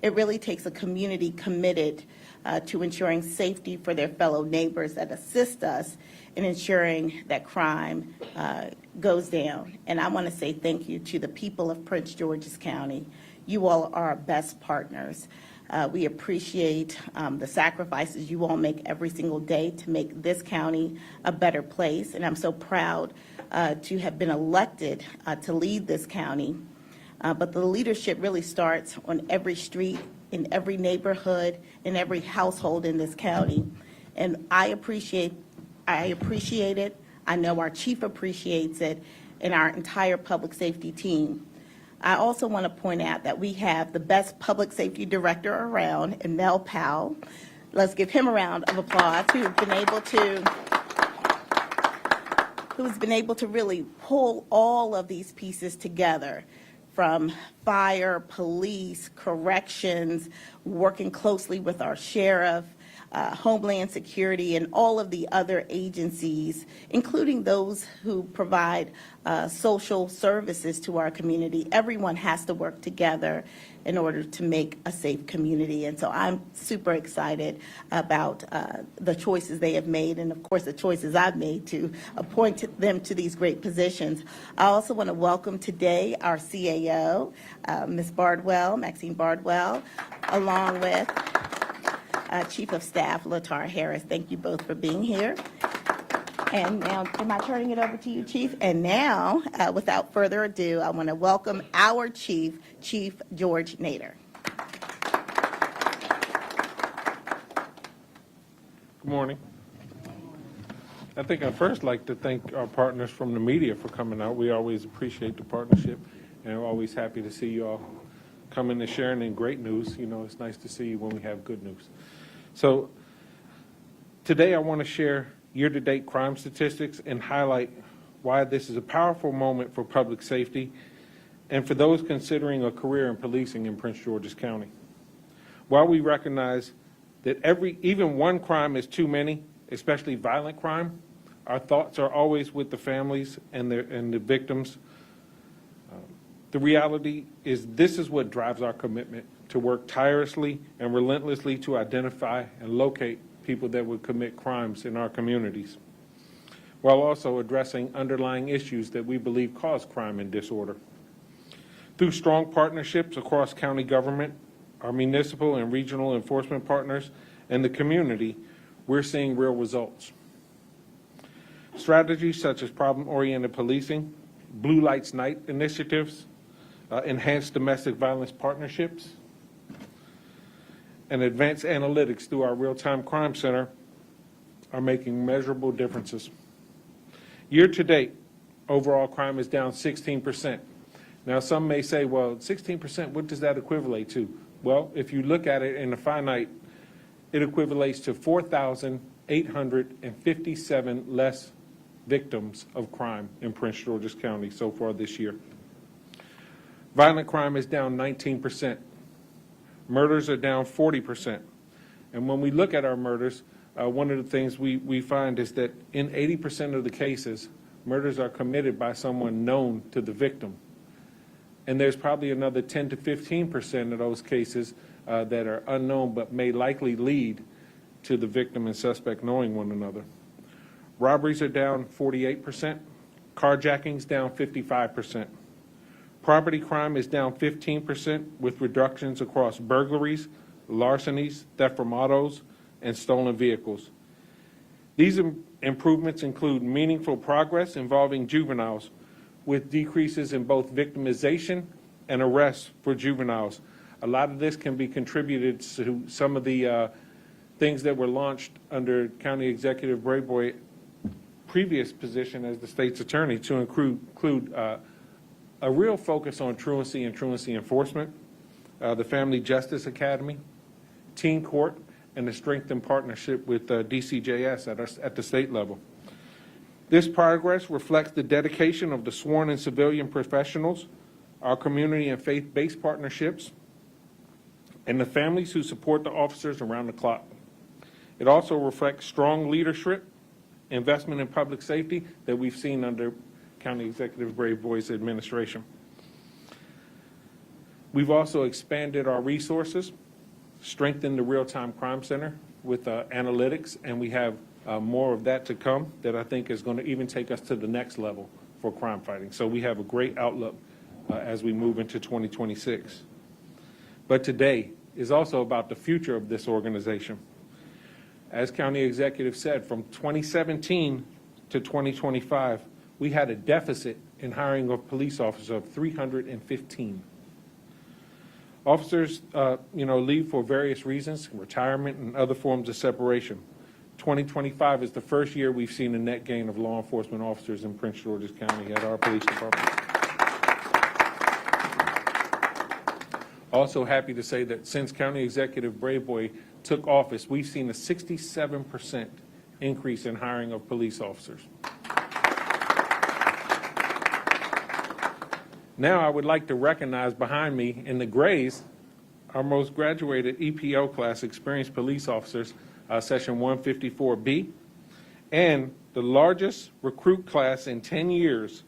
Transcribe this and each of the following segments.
It really takes a community committed to ensuring safety for their fellow neighbors that assist us in ensuring that crime goes down. And I want to say thank you to the people of Prince George's County. You all are our best partners. We appreciate the sacrifices you all make every single day to make this county a better place. And I'm so proud to have been elected to lead this county. But the leadership really starts on every street, in every neighborhood, in every household in this county. And I appreciate it. I know our chief appreciates it, and our entire public safety team. I also want to point out that we have the best public safety director around, in Mel Powell. Let's give him a round of applause, who's been able to really pull all of these pieces together, from fire, police, corrections, working closely with our sheriff, Homeland Security, and all of the other agencies, including those who provide social services to our community. Everyone has to work together in order to make a safe community. And so I'm super excited about the choices they have made, and of course the choices I've made to appoint them to these great positions. I also want to welcome today our CAO, Ms. Bardwell, Maxine Bardwell, along with Chief of Staff Latar Harris. Thank you both for being here. And now, am I turning it over to you, Chief? And now, without further ado, I want to welcome our Chief, Chief George Nader. Good morning. I think I'd first like to thank our partners from the media for coming out. We always appreciate the partnership, and we're always happy to see you all coming and sharing in great news. You know, it's nice to see you when we have good news. So today I want to share year-to-date crime statistics and highlight why this is a powerful moment for public safety and for those considering a career in policing in Prince George's County. While we recognize that even one crime is too many, especially violent crime, our thoughts are always with the families and the victims. The reality is this is what drives our commitment to work tirelessly and relentlessly to identify and locate people that would commit crimes in our communities, while also addressing underlying issues that we believe cause crime and disorder. Through strong partnerships across county government, our municipal and regional enforcement partners, and the community, we're seeing real results. Strategies such as problem-oriented policing, Blue Lights Night initiatives, enhanced domestic violence partnerships, and advanced analytics through our real-time crime center are making measurable differences. Year to date, overall crime is down 16%. Now, some may say, well, 16%, what does that equivalent to? Well, if you look at it in a finite, it equivalates to 4,857 less victims of crime in Prince George's County so far this year. Violent crime is down 19%. Murders are down 40%. And when we look at our murders, one of the things we find is that in 80% of the cases, murders are committed by someone known to the victim. And there's probably another 10 to 15% of those cases that are unknown but may likely lead to the victim and suspect knowing one another. Robberies are down 48%. Carjackings down 55%. Property crime is down 15% with reductions across burglaries, larcenies, theft from autos, and stolen vehicles. These improvements include meaningful progress involving juveniles with decreases in both victimization and arrests for juveniles. A lot of this can be contributed to some of the things that were launched under County Executive Braveboy previous position as the state's attorney to include a real focus on truancy and truancy enforcement, the Family Justice Academy, Teen Court, and the strengthened partnership with DCJS at the state level. This progress reflects the dedication of the sworn and civilian professionals, our community and faith-based partnerships, and the families who support the officers around the clock. It also reflects strong leadership, investment in public safety that we've seen under County Executive Braveboy's administration. We've also expanded our resources, strengthened the Real-Time Crime Center with analytics, and we have more of that to come that I think is going to even take us to the next level for crime fighting. So we have a great outlook as we move into 2026. But today is also about the future of this organization. As County Executive said, from 2017 to 2025, we had a deficit in hiring of police officers of 315. Officers, leave for various reasons, retirement and other forms of separation. 2025 is the first year we've seen a net gain of law enforcement officers in Prince George's County at our police department. Also happy to say that since County Executive Braveboy took office, we've seen a 67% increase in hiring of police officers. Now I would like to recognize behind me in the grays our most graduated EPO class experienced police officers, session 154B, and the largest recruit class in 10 years.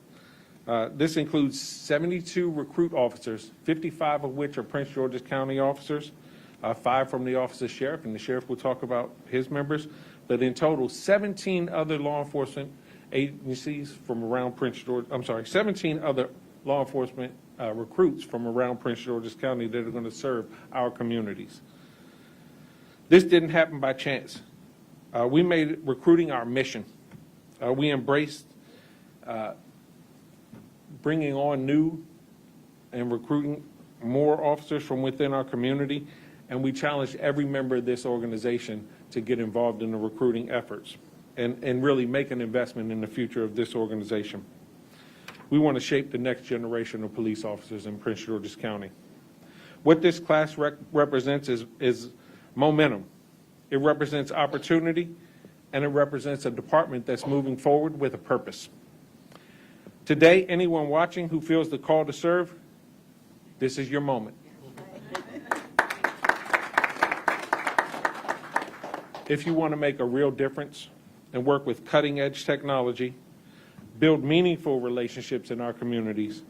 This includes 72 recruit officers, 55 of which are Prince George's County officers, 5 from the Office of Sheriff, and the Sheriff will talk about his members, but in total, 17 other law enforcement agencies from around 17 other law enforcement recruits from around Prince George's County that are going to serve our communities. This didn't happen by chance. We made recruiting our mission. We embraced bringing on new and recruiting more officers from within our community, and we challenged every member of this organization to get involved in the recruiting efforts and really make an investment in the future of this organization. We want to shape the next generation of police officers in Prince George's County. What this class represents is momentum. It represents opportunity, and it represents a department that's moving forward with a purpose. Today, anyone watching who feels the call to serve, this is your moment. If you want to make a real difference and work with cutting-edge technology, build meaningful relationships in our communities,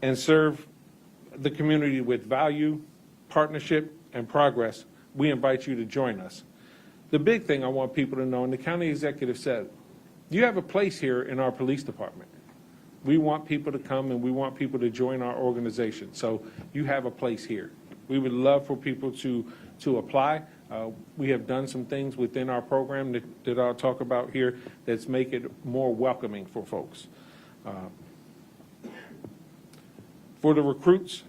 and serve the community with value, partnership, and progress, we invite you to join us. The big thing I want people to know, and the county executive said, you have a place here in our police department. We want people to come and we want people to join our organization. So you have a place here. We would love for people to apply. We have done some things within our program that I'll talk about here that's make it more welcoming for folks. For the recruits,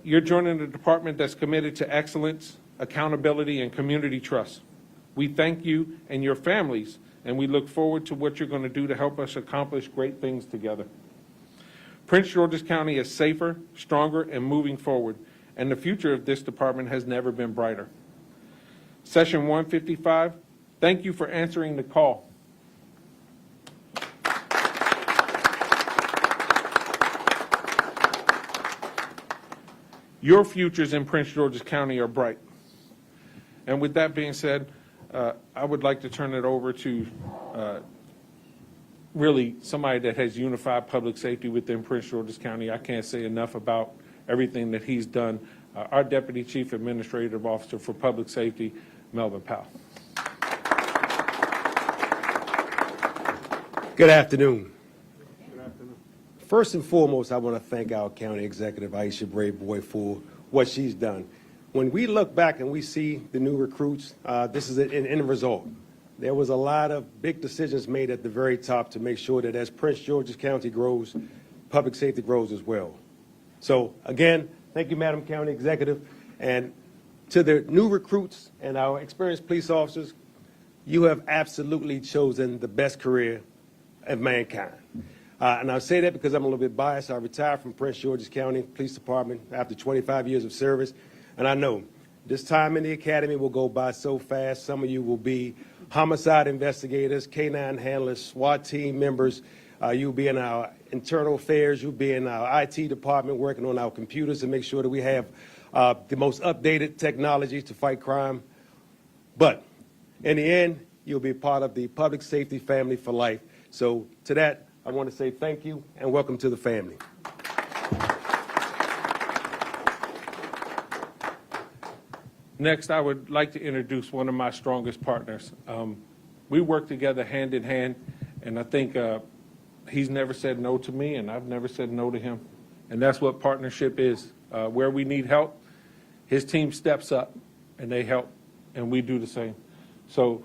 you're joining a department that's committed to excellence, accountability, and community trust. We thank you and your families, and we look forward to what you're going to do to help us accomplish great things together. Prince George's County is safer, stronger, and moving forward, and the future of this department has never been brighter. Session 155, thank you for answering the call. Your futures in Prince George's County are bright. And with that being said, I would like to turn it over to really somebody that has unified public safety within Prince George's County. I can't say enough about everything that he's done. Our Deputy Chief Administrative Officer for Public Safety, Melvin Powell. Good afternoon. Good afternoon. First and foremost, I want to thank our County Executive, Aisha Braveboy, for what she's done. When we look back and we see the new recruits, this is an end result. There was a lot of big decisions made at the very top to make sure that as Prince George's County grows, public safety grows as well. So again, thank you, Madam County Executive. And to the new recruits and our experienced police officers, you have absolutely chosen the best career of mankind. And I say that because I'm a little bit biased. I retired from Prince George's County Police Department after 25 years of service. And I know this time in the academy will go by so fast. Some of you will be homicide investigators, K-9 handlers, SWAT team members. You'll be in our internal affairs. You'll be in our IT department working on our computers to make sure that we have the most updated technology to fight crime. But in the end, you'll be part of the public safety family for life. So to that, I want to say thank you and welcome to the family. Next, I would like to introduce one of my strongest partners. We work together hand in hand, and I think he's never said no to me, and I've never said no to him. And that's what partnership is. Where we need help, his team steps up, and they help, and we do the same. So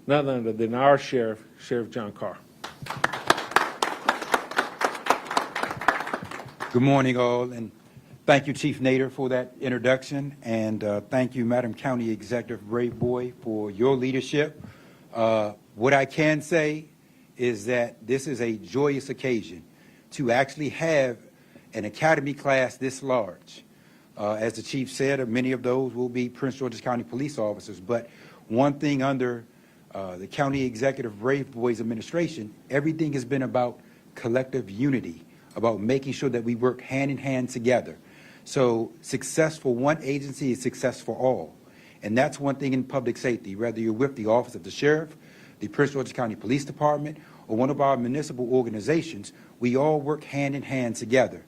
none other than our sheriff, Sheriff John Carr. Good morning, all, and thank you, Chief Nader, for that introduction, and thank you, Madam County Executive Braveboy, for your leadership. What I can say is that this is a joyous occasion to actually have an academy class this large. As the Chief said, many of those will be Prince George's County police officers, but one thing under the County Executive Braveboy's administration, everything has been about collective unity, about making sure that we work hand in hand together. So success for one agency is success for all. And that's one thing in public safety, whether you're with the Office of the Sheriff, the Prince George's County Police Department, or one of our municipal organizations, we all work hand in hand together.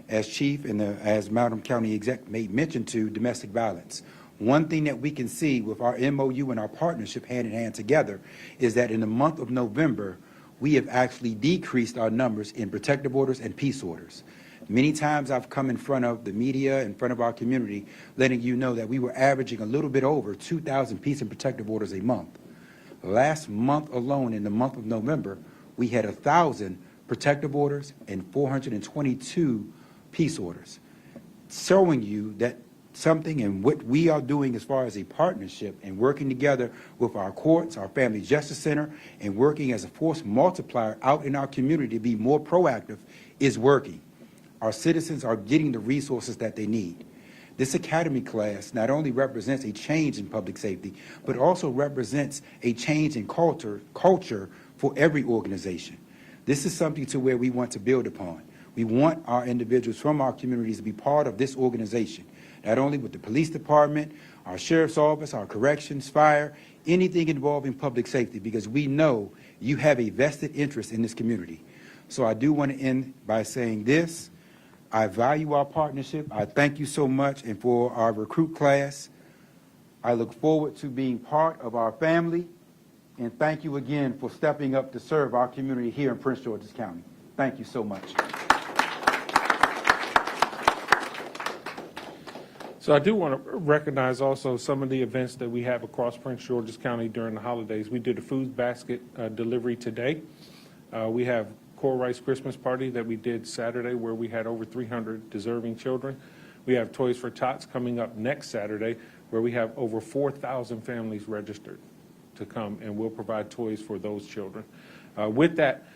As Chief and as Madam County Exec made mention to domestic violence, one thing that we can see with our MOU and our partnership hand in hand together is that in the month of November, we have actually decreased our numbers in protective orders and peace orders. Many times I've come in front of the media, in front of our community, letting you know that we were averaging a little bit over 2,000 peace and protective orders a month. Last month alone, in the month of November, we had 1,000 protective orders and 422 peace orders, showing you that something and what we are doing as far as a partnership and working together with our courts, our Family Justice Center, and working as a force multiplier out in our community to be more proactive is working. Our citizens are getting the resources that they need. This academy class not only represents a change in public safety, but also represents a change in culture for every organization. This is something to where we want to build upon. We want our individuals from our communities to be part of this organization, not only with the police department, our sheriff's office, our corrections, fire, anything involving public safety, because we know you have a vested interest in this community. So I do want to end by saying this. I value our partnership. I thank you so much. And for our recruit class, I look forward to being part of our family. And thank you again for stepping up to serve our community here in Prince George's County. Thank you so much. So I do want to recognize also some of the events that we have across Prince George's County during the holidays. We did a food basket delivery today. We have Core Rice Christmas Party that we did Saturday where we had over 300 deserving children. We have Toys for Tots coming up next Saturday where we have over 4,000 families registered to come, and we'll provide toys for those children. With that,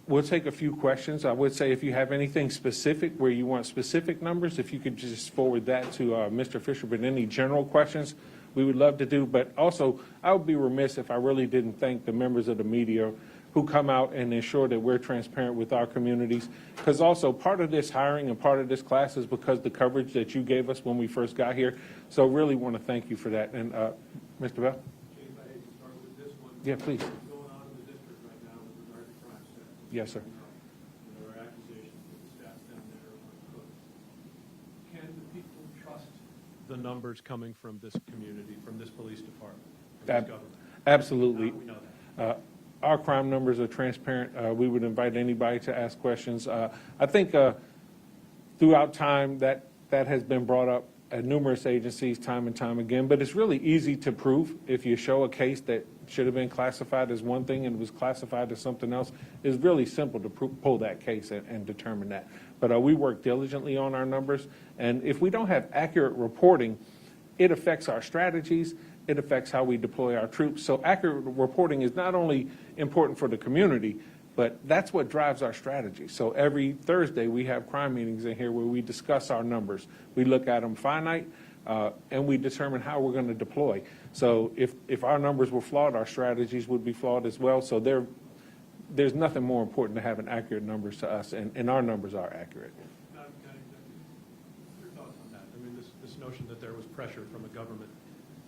we'll take a few questions. I would say if you have anything specific where you want specific numbers, if you could just forward that to Mr. Fisher, but any general questions we would love to do. But also, I would be remiss if I really didn't thank the members of the media who come out and ensure that we're transparent with our communities. Because also part of this hiring and part of this class is because the coverage that you gave us when we first got here. So really want to thank you for that. And Mr. Bell? Chief, I hate to start with this one. Yeah, please. What's going on in the district right now with regard to crime stats? Yes, sir. There are accusations that the stats down there are cooked. Can the people trust the numbers coming from this community, from this police department, from this government? Absolutely. How do we know that? Our crime numbers are transparent. We would invite anybody to ask questions. I think throughout time that has been brought up at numerous agencies time and time again, but it's really easy to prove if you show a case that should have been classified as one thing and was classified as something else. It's really simple to pull that case and determine that. But we work diligently on our numbers, and if we don't have accurate reporting, it affects our strategies. It affects how we deploy our troops. So accurate reporting is not only important for the community, but that's what drives our strategy. So every Thursday we have crime meetings in here where we discuss our numbers. We look at them finite, and we determine how we're going to deploy. So if our numbers were flawed, our strategies would be flawed as well. So there's nothing more important to having accurate numbers to us, and our numbers are accurate. Madam County Executive, your thoughts on that? I mean, this notion that there was pressure from a government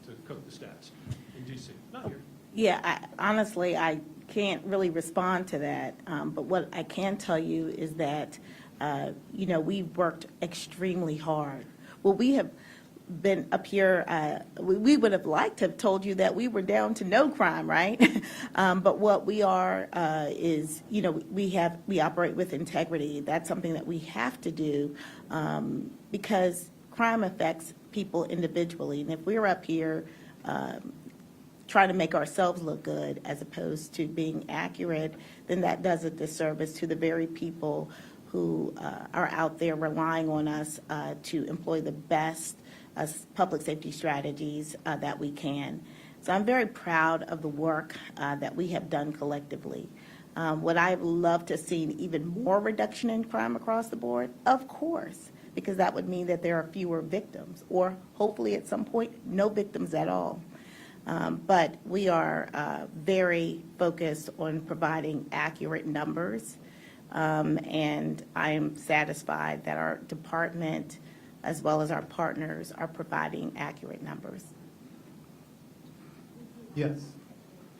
to cook the stats in D.C., not here. Yeah, honestly, I can't really respond to that. But what I can tell you is that, we've worked extremely hard. Well, we have, been up here, we would have liked to have told you that we were down to no crime, right? But what we are is, we operate with integrity. That's something that we have to do because crime affects people individually. And if we're up here trying to make ourselves look good as opposed to being accurate, then that does a disservice to the very people who are out there relying on us to employ the best public safety strategies that we can. So I'm very proud of the work that we have done collectively. Would I have loved to have seen even more reduction in crime across the board? Of course, because that would mean that there are fewer victims, or hopefully at some point, no victims at all. But we are very focused on providing accurate numbers. And I am satisfied that our department, as well as our partners, are providing accurate numbers. Yes.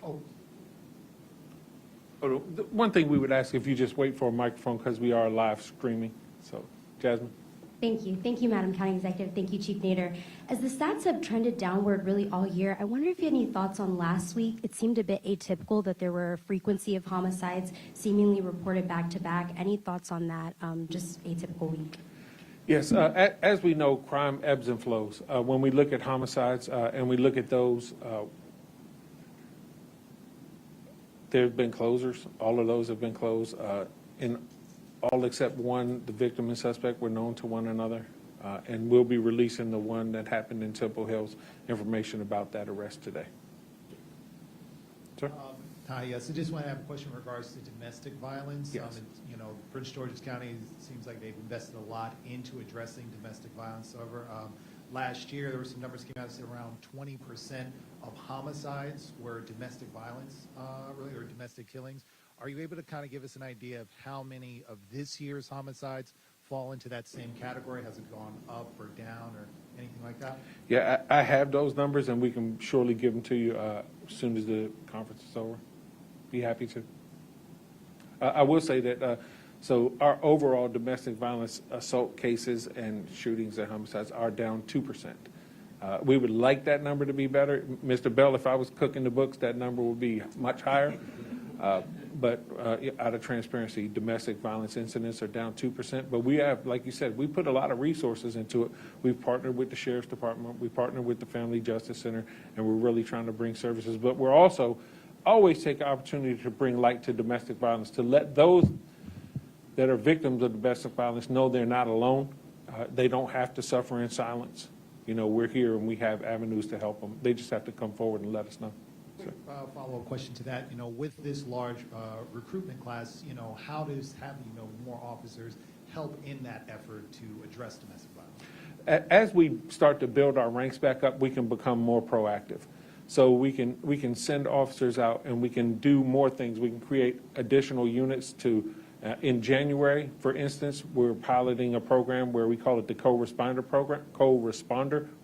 Oh, The one thing we would ask if you just wait for a microphone because we are live streaming. So, Jasmine. Thank you. Thank you, Madam County Executive. Thank you, Chief Nader. As the stats have trended downward really all year, I wonder if you had any thoughts on last week. It seemed a bit atypical that there were a frequency of homicides seemingly reported back to back. Any thoughts on that? Just atypical week. Yes, as we know, crime ebbs and flows. When we look at homicides and we look at those, there have been closures. All of those have been closed. In all except one, the victim and suspect were known to one another. And we'll be releasing the one that happened in Temple Hills, information about that arrest today. Sir? Hi, yes, I just want to have a question in regards to domestic violence. Yes. Prince George's County seems like they've invested a lot into addressing domestic violence. However, last year, there were some numbers came out that said around 20% of homicides were domestic violence, really, or domestic killings. Are you able to kind of give us an idea of how many of this year's homicides fall into that same category? Has it gone up or down or anything like that? Yeah, I have those numbers, and we can surely give them to you as soon as the conference is over. Be happy to. I will say that, so our overall domestic violence assault cases and shootings and homicides are down 2%. We would like that number to be better. Mr. Bell, if I was cooking the books, that number would be much higher. But out of transparency, domestic violence incidents are down 2%. But we have, like you said, we put a lot of resources into it. We've partnered with the Sheriff's Department. We partnered with the Family Justice Center, and we're really trying to bring services. But we're also always take the opportunity to bring light to domestic violence, to let those that are victims of domestic violence know they're not alone. They don't have to suffer in silence. We're here and we have avenues to help them. They just have to come forward and let us know. Follow-up question to that. With this large recruitment class, how does having more officers help in that effort to address domestic violence? As we start to build our ranks back up, we can become more proactive. So we can send officers out and we can do more things. We can create additional units to, in January, for instance, we're piloting a program where we call it the co-responder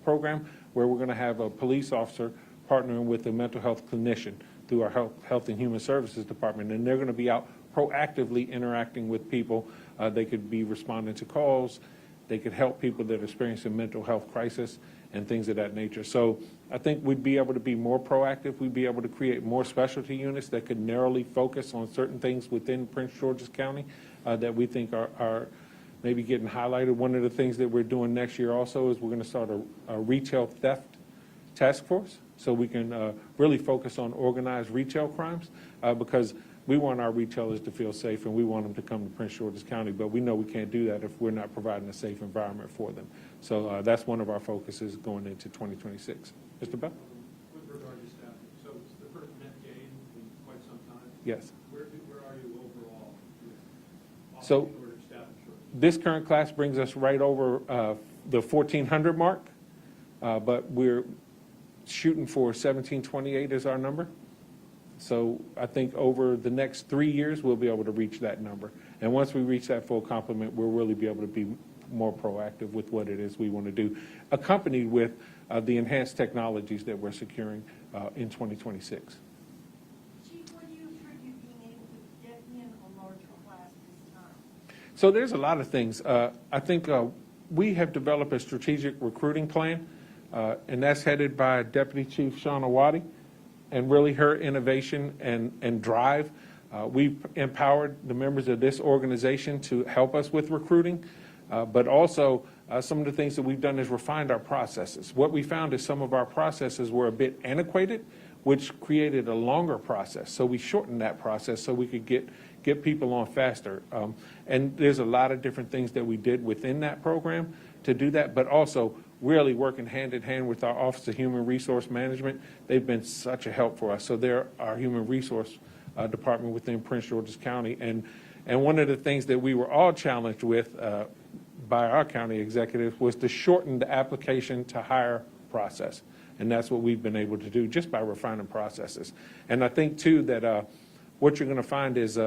program, where we're going to have a police officer partnering with a mental health clinician through our Health and Human Services Department. And they're going to be out proactively interacting with people. They could be responding to calls. They could help people that are experiencing mental health crisis and things of that nature. So I think we'd be able to be more proactive. We'd be able to create more specialty units that could narrowly focus on certain things within Prince George's County that we think are maybe getting highlighted. One of the things that we're doing next year also is we're going to start a retail theft task force, so we can really focus on organized retail crimes because we want our retailers to feel safe and we want them to come to Prince George's County, but we know we can't do that if we're not providing a safe environment for them. So that's one of our focuses going into 2026. Mr. Bell? With regard to staffing, so it's the first net gain in quite some time. Yes. Where are you overall with So staffing shortage? this current class brings us right over the 1,400 mark, but we're shooting for 1,728 is our number. So I think over the next 3 years, we'll be able to reach that number. And once we reach that full complement, we'll really be able to be more proactive with what it is we want to do, accompanied with the enhanced technologies that we're securing in 2026. Chief, what do you attribute being able to get in a larger class this time? So there's a lot of things. I think we have developed a strategic recruiting plan, and that's headed by Deputy Chief Shauna Waddy, and really her innovation and drive. We've empowered the members of this organization to help us with recruiting, but also some of the things that we've done is refined our processes. What we found is some of our processes were a bit antiquated, which created a longer process. So we shortened that process so we could get people on faster. And there's a lot of different things that we did within that program to do that, but also really working hand in hand with our Office of Human Resource Management. They've been such a help for us. So they're our human resource department within Prince George's County. And one of the things that we were all challenged with by our county executives was to shorten the application to hire process. And that's what we've been able to do just by refining processes. And I think, too, that what you're going to find is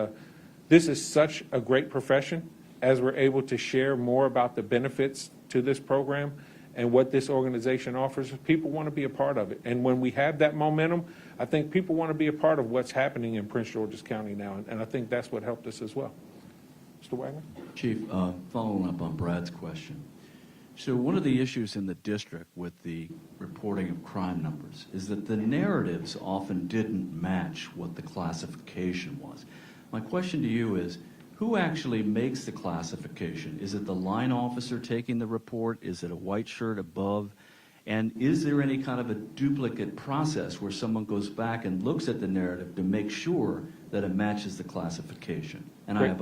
this is such a great profession as we're able to share more about the benefits to this program and what this organization offers. People want to be a part of it. And when we have that momentum, I think people want to be a part of what's happening in Prince George's County now. And I think that's what helped us as well. Mr. Wagner? Chief, following up on Brad's question. So one of the issues in the district with the reporting of crime numbers is that the narratives often didn't match what the classification was. My question to you is, who actually makes the classification? Is it the line officer taking the report? Is it a white shirt above? And is there any kind of a duplicate process where someone goes back and looks at the narrative to make sure that it matches the classification? And I have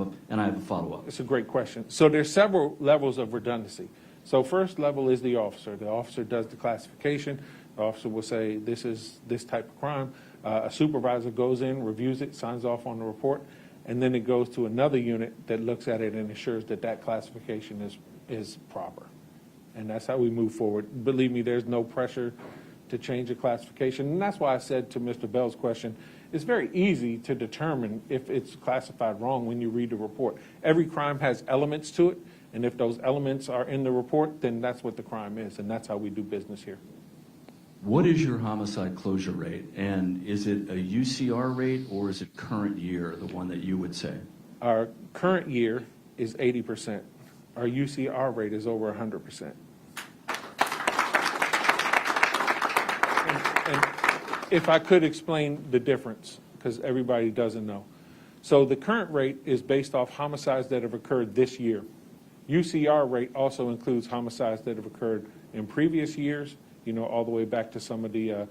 a follow-up. It's a great question. So there's several levels of redundancy. So first level is the officer. The officer does the classification. The officer will say, this is this type of crime. A supervisor goes in, reviews it, signs off on the report, and then it goes to another unit that looks at it and ensures that that classification is proper. And that's how we move forward. Believe me, there's no pressure to change the classification. And that's why I said to Mr. Bell's question, it's very easy to determine if it's classified wrong when you read the report. Every crime has elements to it, and if those elements are in the report, then that's what the crime is, and that's how we do business here. What is your homicide closure rate? And is it a UCR rate or is it current year, the one that you would say? Our current year is 80%. Our UCR rate is over 100%. And if I could explain the difference, because everybody doesn't know. So the current rate is based off homicides that have occurred this year. UCR rate also includes homicides that have occurred in previous years, you know, all the way back to some of the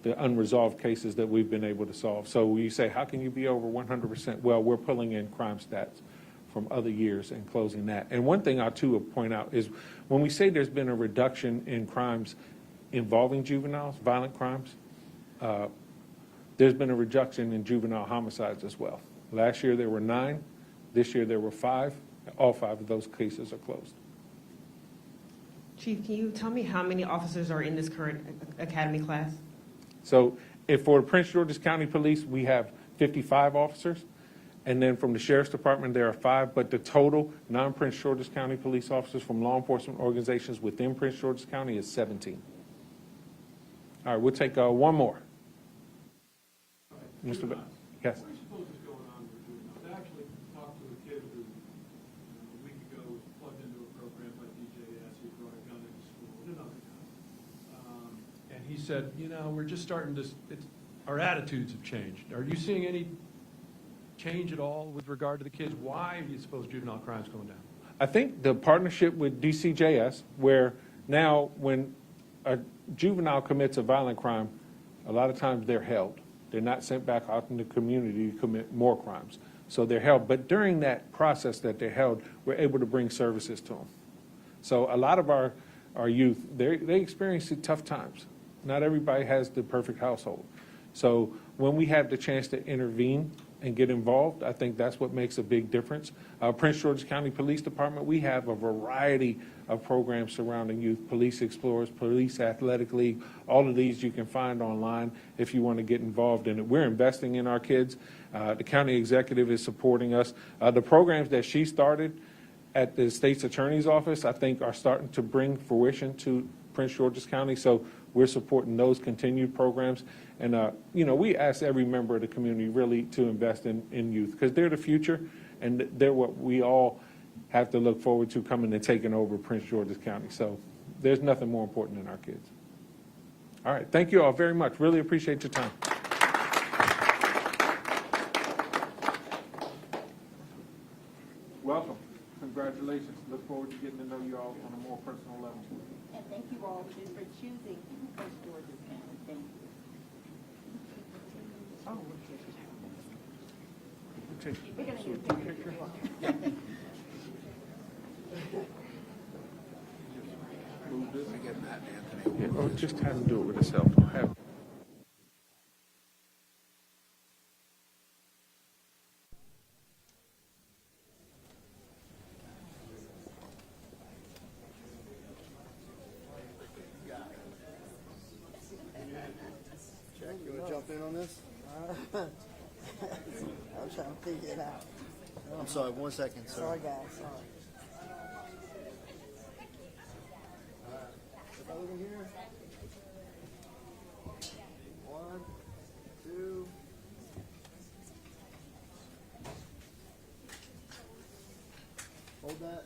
unresolved cases that we've been able to solve. So you say, how can you be over 100%? Well, we're pulling in crime stats from other years and closing that. And one thing I too will point out is when we say there's been a reduction in crimes involving juveniles, violent crimes, there's been a reduction in juvenile homicides as well. Last year there were 9. This year there were 5. All 5 of those cases are closed. Chief, can you tell me how many officers are in this current academy class? So if for Prince George's County Police, we have 55 officers. And then from the Sheriff's Department, there are 5. But the total non-Prince George's County police officers from law enforcement organizations within Prince George's County is 17. All right, we'll take one more. Mr. Bell. Yes. What do you suppose is going on with juveniles? I actually talked to a kid who, a week ago, was plugged into a program by DJS. He brought a gun into school, another gun. And he said, we're just starting to, our attitudes have changed. Are you seeing any change at all with regard to the kids? Why do you suppose juvenile crime's going down? I think the partnership with DCJS, where now when a juvenile commits a violent crime, a lot of times they're held. They're not sent back out in the community to commit more crimes. So they're held. But during that process that they're held, we're able to bring services to them. So a lot of our youth, they experience tough times. Not everybody has the perfect household. So when we have the chance to intervene and get involved, I think that's what makes a big difference. Prince George's County Police Department, we have a variety of programs surrounding youth. Police Explorers, Police Athletic League, all of these you can find online if you want to get involved in it. We're investing in our kids. The county executive is supporting us. The programs that she started at the state's attorney's office, I think, are starting to bring fruition to Prince George's County. So we're supporting those continued programs. And, we ask every member of the community really to invest in youth because they're the future and they're what we all have to look forward to coming and taking over Prince George's County. So there's nothing more important than our kids. All right, thank you all very much. Really appreciate your time. Welcome. Congratulations. Look forward to getting to know you all on a more personal level. And thank you all for choosing Prince George's County. Thank you. We're going to get a picture. Move this. Yeah, or just have him do it with himself. Have Jack, you want to jump in on this? I'm trying to figure it out. I'm sorry, 1 second, sir. Sorry, guys. Sorry. If I look in here. 1, 2. Hold that.